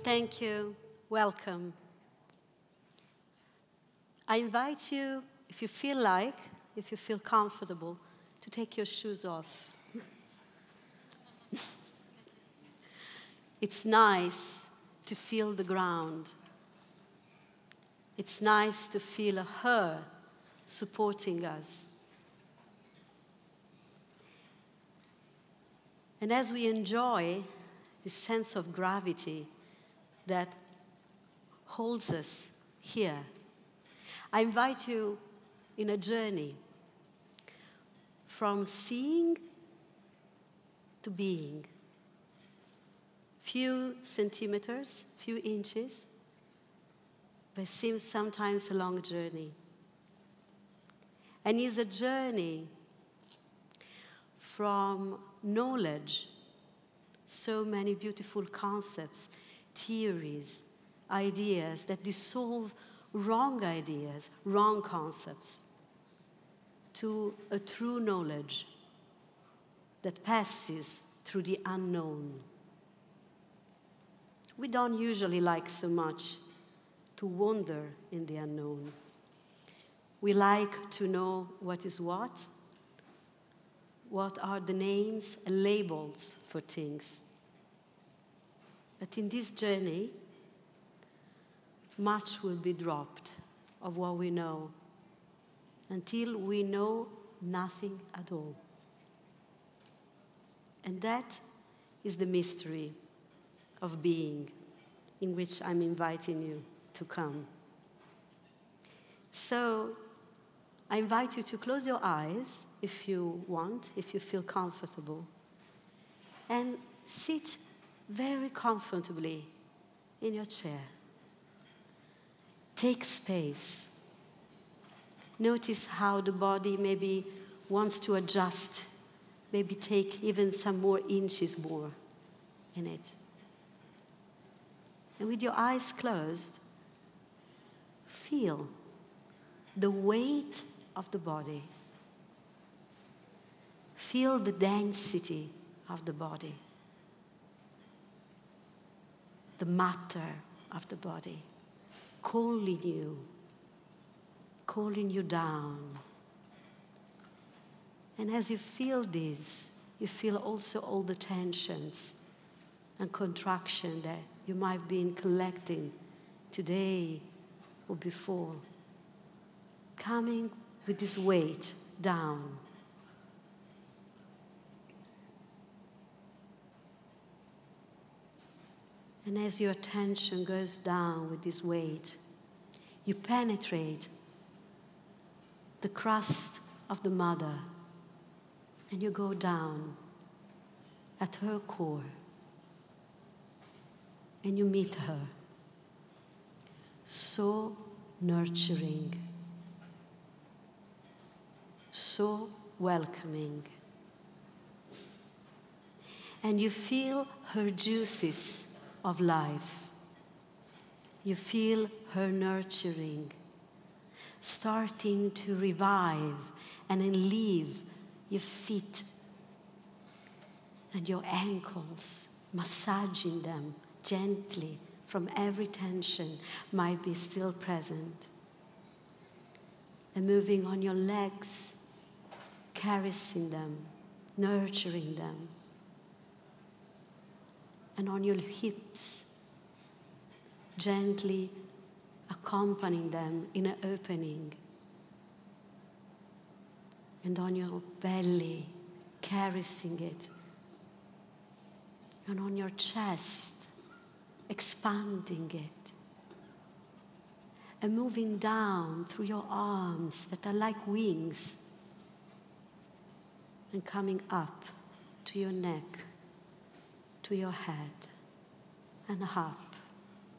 Thank you. Welcome. I invite you, if you feel like, if you feel comfortable, to take your shoes off. It's nice to feel the ground. It's nice to feel her supporting us. And as we enjoy this sense of gravity that holds us here, I invite you in a journey from seeing to being. Few centimeters, few inches, but it seems sometimes a long journey. And it's a journey from knowledge, so many beautiful concepts, theories, ideas that dissolve wrong ideas, wrong concepts, to a true knowledge that passes through the unknown. We don't usually like so much to wander in the unknown. We like to know what is what are the names and labels for things. But in this journey, much will be dropped of what we know until we know nothing at all. And that is the mystery of being, in which I'm inviting you to come. So I invite you to close your eyes if you want, if you feel comfortable, and sit very comfortably in your chair. Take space. Notice how the body maybe wants to adjust, maybe take even some more inches more in it. And with your eyes closed, feel the weight of the body. Feel the density of the body, the matter of the body, calling you down. And as you feel this, you feel also all the tensions and contraction that you might have been collecting today or before, coming with this weight down. And as your attention goes down with this weight, you penetrate the crust of the mother and you go down at her core and you meet her. So nurturing, so welcoming. And you feel her juices of life. You feel her nurturing, starting to revive and enlive your feet and your ankles, massaging them gently from every tension might be still present. And moving on your legs, caressing them, nurturing them. And on your hips, gently accompanying them in an opening. And on your belly, caressing it. And on your chest, expanding it. And moving down through your arms that are like wings. And coming up to your neck, to your head, and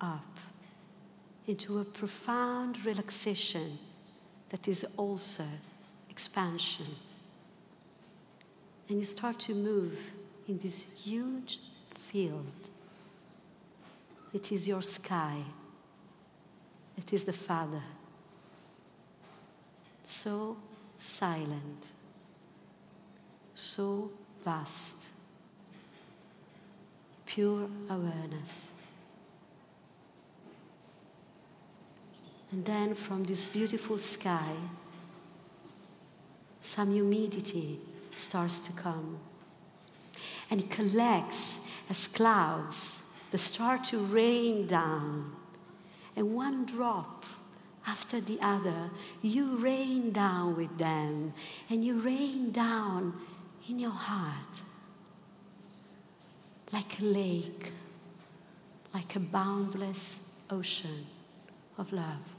up, into a profound relaxation that is also expansion. And you start to move in this huge field. It is your sky. It is the Father. So silent, so vast, pure awareness, And then from this beautiful sky, some humidity starts to come. And it collects as clouds that start to rain down. And one drop after the other, you rain down with them. And you rain down in your heart. Like a lake, like a boundless ocean of love.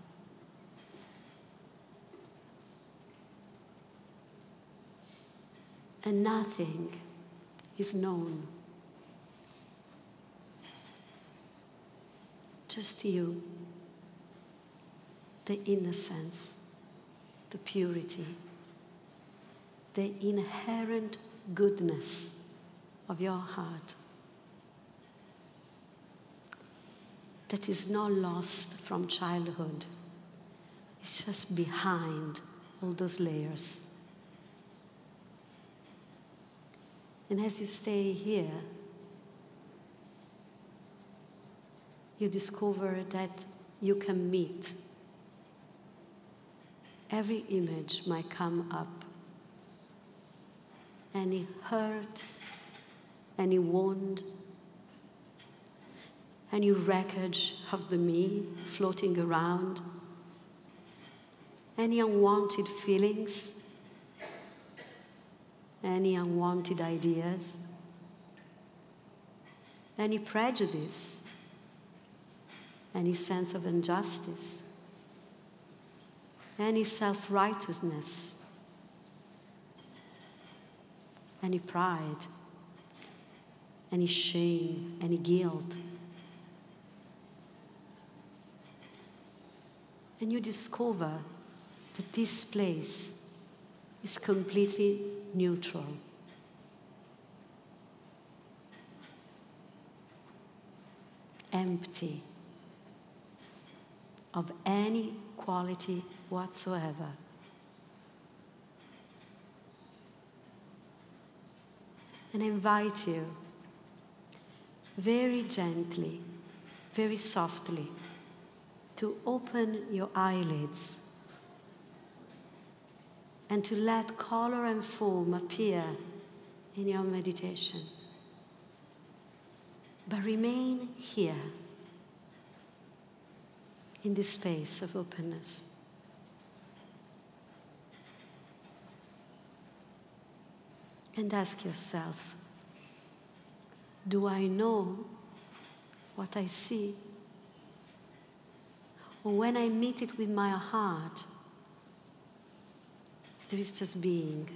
And nothing is known. Just you, the innocence, the purity, the inherent goodness of your heart that is not lost from childhood. It's just behind all those layers. And as you stay here, you discover that you can meet. Every image might come up. Any hurt, any wound, any wreckage of the me floating around, any unwanted feelings, any unwanted ideas, any prejudice, any sense of injustice, any self-righteousness, any pride, any shame, any guilt. And you discover that this place is completely neutral. Empty of any quality whatsoever. And I invite you very gently, very softly, to open your eyelids and to let color and form appear in your meditation. But remain here, in this space of openness. And ask yourself, do I know what I see? Or when I meet it with my heart, there is just being.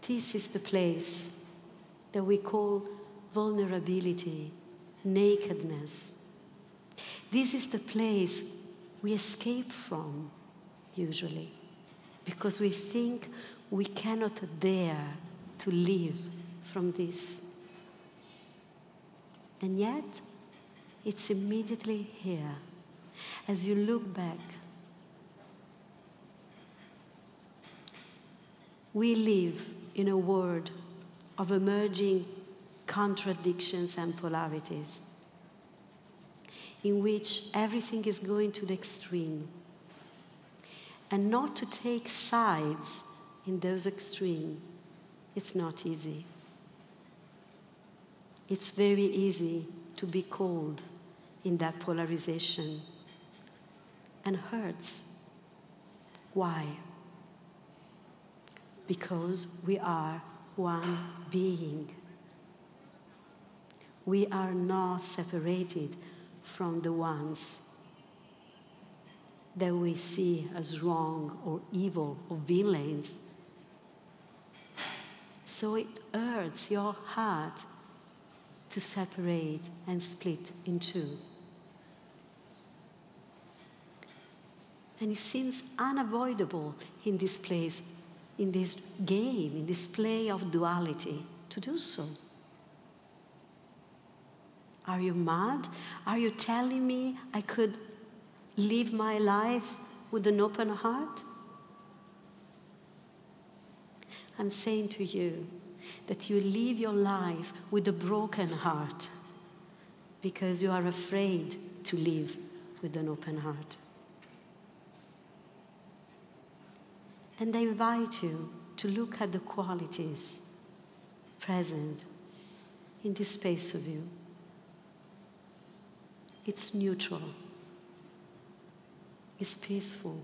This is the place that we call vulnerability, nakedness. This is the place we escape from, usually, because we think we cannot dare to live from this. And yet, it's immediately here. As you look back, we live in a world of emerging contradictions and polarities, in which everything is going to the extreme. And not to take sides in those extremes, it's not easy. It's very easy to be cold in that polarization and hurts. Why? Because we are one being. We are not separated from the ones that we see as wrong or evil or villains. So it hurts your heart to separate and split in two. And it seems unavoidable in this place, in this game, in this play of duality, to do so. Are you mad? Are you telling me I could live my life with an open heart? I'm saying to you that you live your life with a broken heart because you are afraid to live with an open heart. And I invite you to look at the qualities present in this space of you. It's neutral. It's peaceful.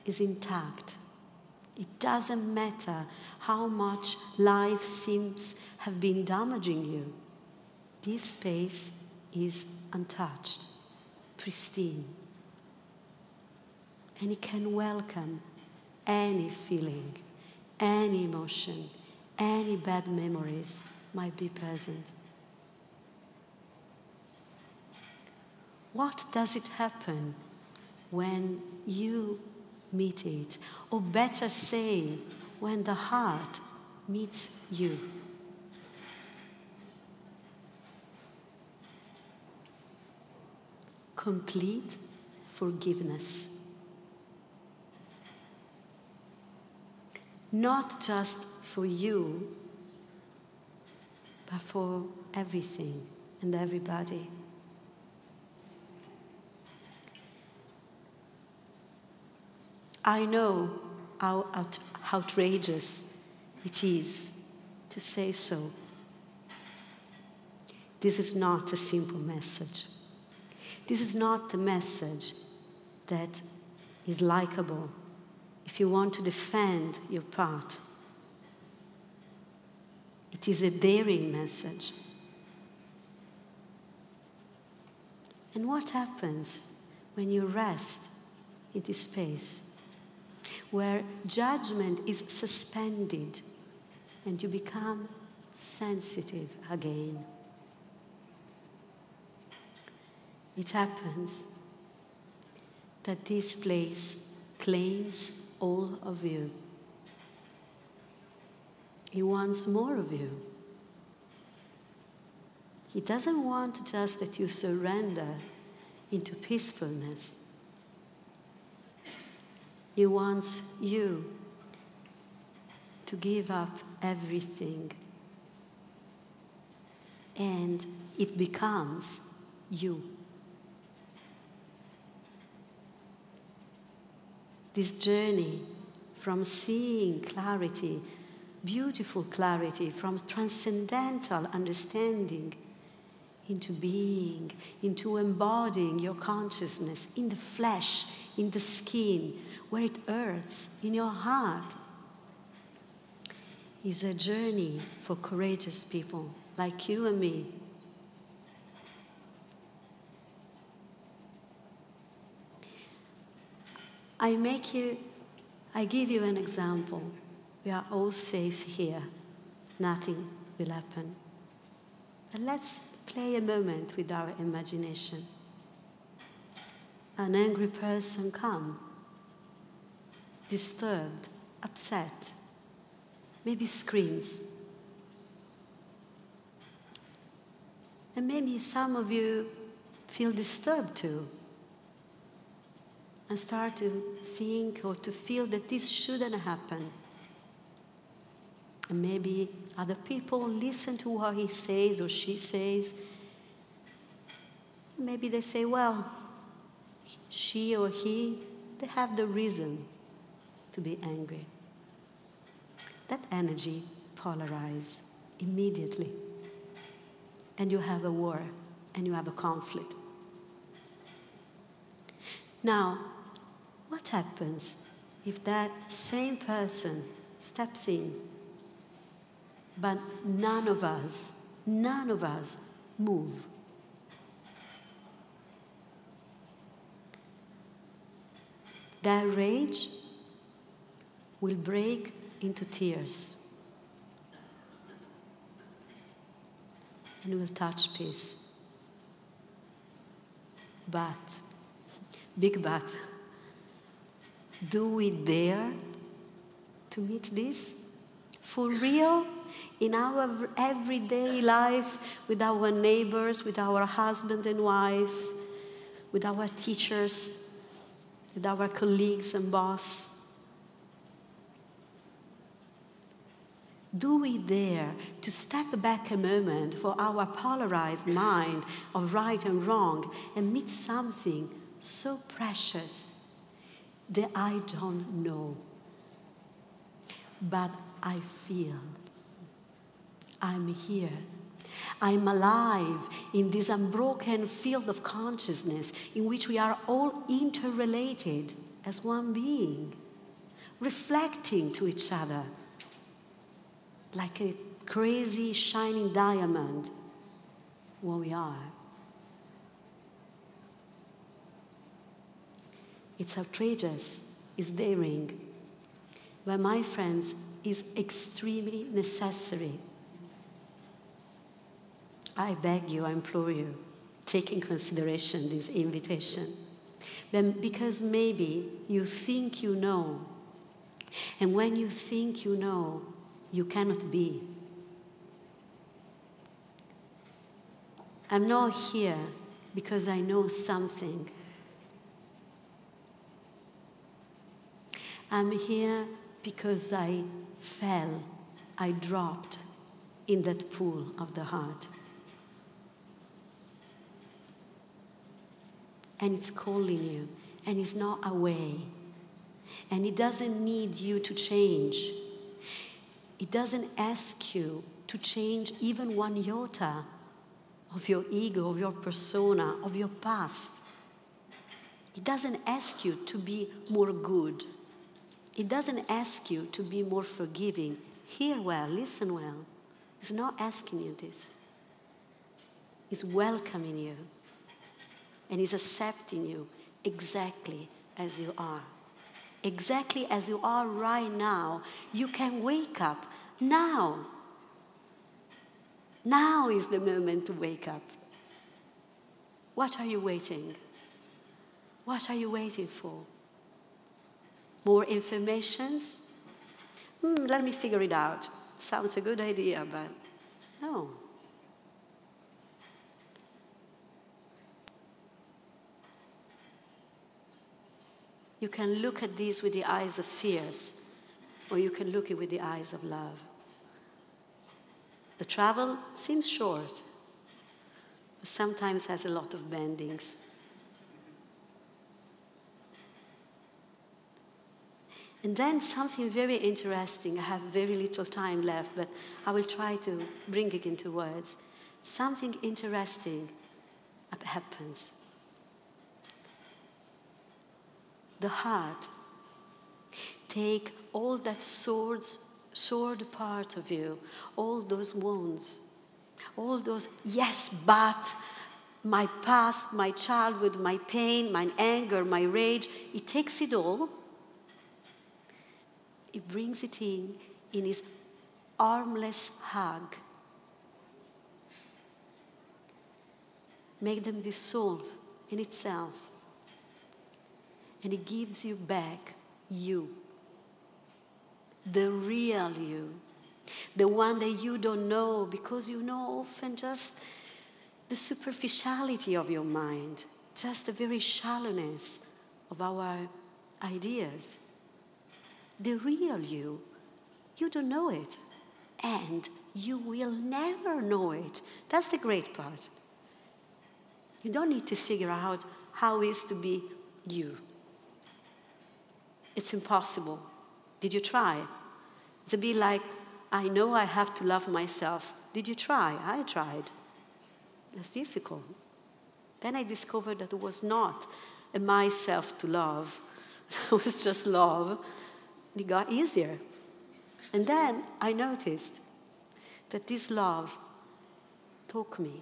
It's intact. It doesn't matter how much life seems have been damaging you. This space is untouched, pristine. And it can welcome any feeling, any emotion, any bad memories might be present. What does it happen when you meet it? Or better say, when the heart meets you? Complete forgiveness. Not just for you, but for everything and everybody. I know how outrageous it is to say so. This is not a simple message. This is not the message that is likable if you want to defend your part. It is a daring message. And what happens when you rest in this space where judgment is suspended and you become sensitive again? It happens that this place claims all of you. He wants more of you. He doesn't want just that you surrender into peacefulness. He wants you to give up everything, and it becomes you. This journey from seeing clarity, beautiful clarity, from transcendental understanding into being, into embodying your consciousness in the flesh, in the skin, where it hurts, in your heart, is a journey for courageous people like you and me. I give you an example. We are all safe here. Nothing will happen. But let's play a moment with our imagination. An angry person comes, disturbed, upset, maybe screams. And maybe some of you feel disturbed too, and start to think or to feel that this shouldn't happen. And maybe other people listen to what he says or she says. Maybe they say, well, she or he, they have the reason to be angry. That energy polarizes immediately. And you have a war, and you have a conflict. Now, what happens if that same person steps in, but none of us move? That rage will break into tears and will touch peace. But, big but, do we dare to meet this? For real? In our everyday life, with our neighbors, with our husband and wife, with our teachers, with our colleagues and boss? Do we dare to step back a moment for our polarized mind of right and wrong and meet something so precious that I don't know, but I feel? I'm here. I'm alive in this unbroken field of consciousness in which we are all interrelated as one being, reflecting to each other like a crazy shining diamond, what we are. It's outrageous, it's daring, but my friends, is extremely necessary. I beg you, I implore you, take in consideration this invitation. Because maybe you think you know, and when you think you know, you cannot be. I'm not here because I know something. I'm here because I fell, I dropped in that pool of the heart. And it's calling you, and it's not away. And it doesn't need you to change. It doesn't ask you to change even one iota of your ego, of your persona, of your past. It doesn't ask you to be more good. It doesn't ask you to be more forgiving. Hear well, listen well. It's not asking you this. It's welcoming you. And it's accepting you exactly as you are. Exactly as you are right now. You can wake up now. Now is the moment to wake up. What are you waiting? What are you waiting for? More informations? Let me figure it out. Sounds a good idea, but no. You can look at this with the eyes of fears, or you can look at it with the eyes of love. The travel seems short, but sometimes has a lot of bendings. And then something very interesting. I have very little time left, but I will try to bring it into words. Something interesting happens. The heart take all that sword part of you, all those wounds, all those yes, but my past, my childhood, my pain, my anger, my rage, it takes it all. It brings it in his armless hug. Make them dissolve in itself. And it gives you back you. The real you. The one that you don't know because you know often just the superficiality of your mind. Just the very shallowness of our ideas. The real you. You don't know it. And you will never know it. That's the great part. You don't need to figure out how it is to be you. It's impossible. Did you try? It's a bit like, I know I have to love myself. Did you try? I tried. It's difficult. Then I discovered that it was not a myself to love. It was just love. It got easier. And then I noticed that this love took me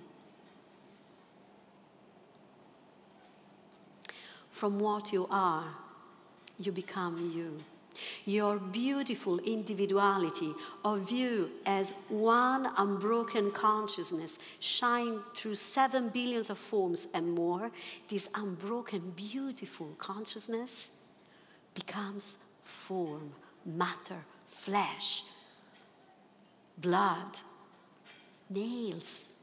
from what you are. You become you. Your beautiful individuality of you as one unbroken consciousness shine through 7 billion of forms and more. This unbroken, beautiful consciousness becomes form, matter, flesh, blood, nails,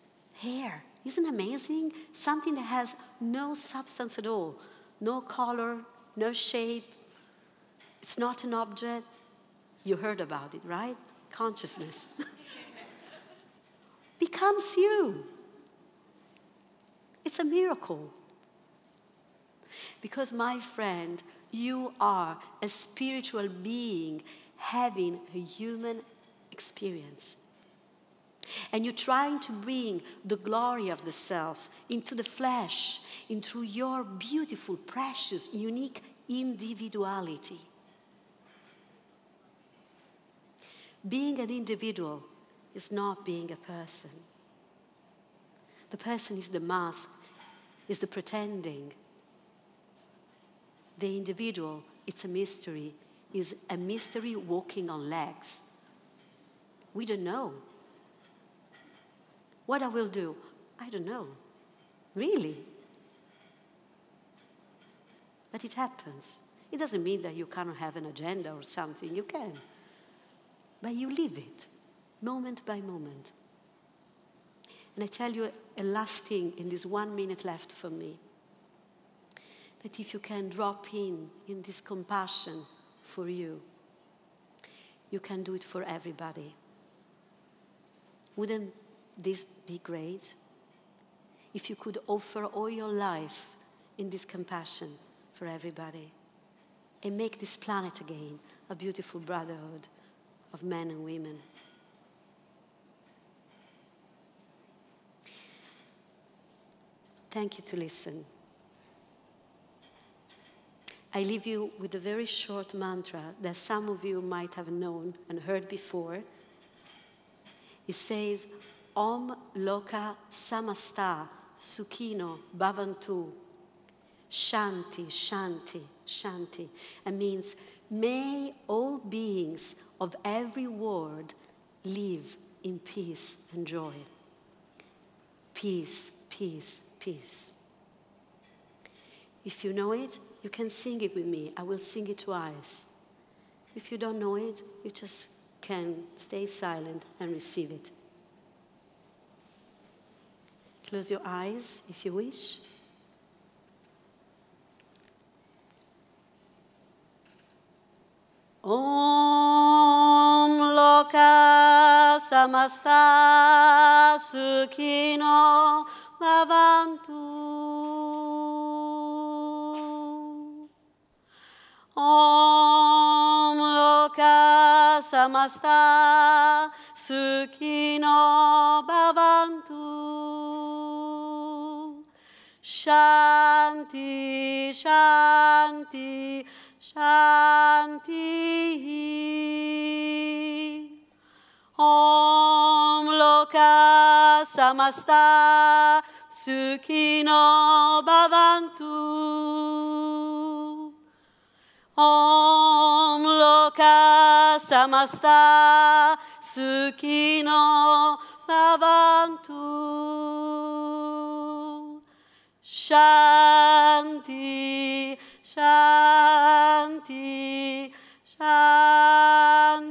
hair. Isn't it amazing? Something that has no substance at all, no color, no shape. It's not an object. You heard about it, right? consciousness, becomes you. It's a miracle. Because, my friend, you are a spiritual being having a human experience. And you're trying to bring the glory of the self into the flesh, into your beautiful, precious, unique individuality. Being an individual is not being a person. The person is the mask, is the pretending. The individual, it's a mystery, is a mystery walking on legs. We don't know. What I will do, I don't know. Really? But it happens. It doesn't mean that you cannot have an agenda or something. You can. But you live it, moment by moment. And I tell you a last thing in this 1 minute left for me. That if you can drop in this compassion for you, you can do it for everybody. Wouldn't this be great? If you could offer all your life in this compassion for everybody and make this planet again a beautiful brotherhood of men and women. Thank you to listen. I leave you with a very short mantra that some of you might have known and heard before. It says, Om Loka Samasta Sukhino Bhavantu. Shanti, Shanti, Shanti. It means, may all beings of every world live in peace and joy. Peace, peace, peace. If you know it, you can sing it with me. I will sing it twice. If you don't know it, you just can stay silent and receive it. Close your eyes if you wish. Om Loka Samasta Sukhino Bhavantu. Om Loka Samasta Sukhino Bhavantu. Shanti, Shanti, Shanti. Om Loka Samasta Sukhino Bhavantu. Om Loka Samasta Sukhino Bhavantu. Shanti, Shanti, Shanti.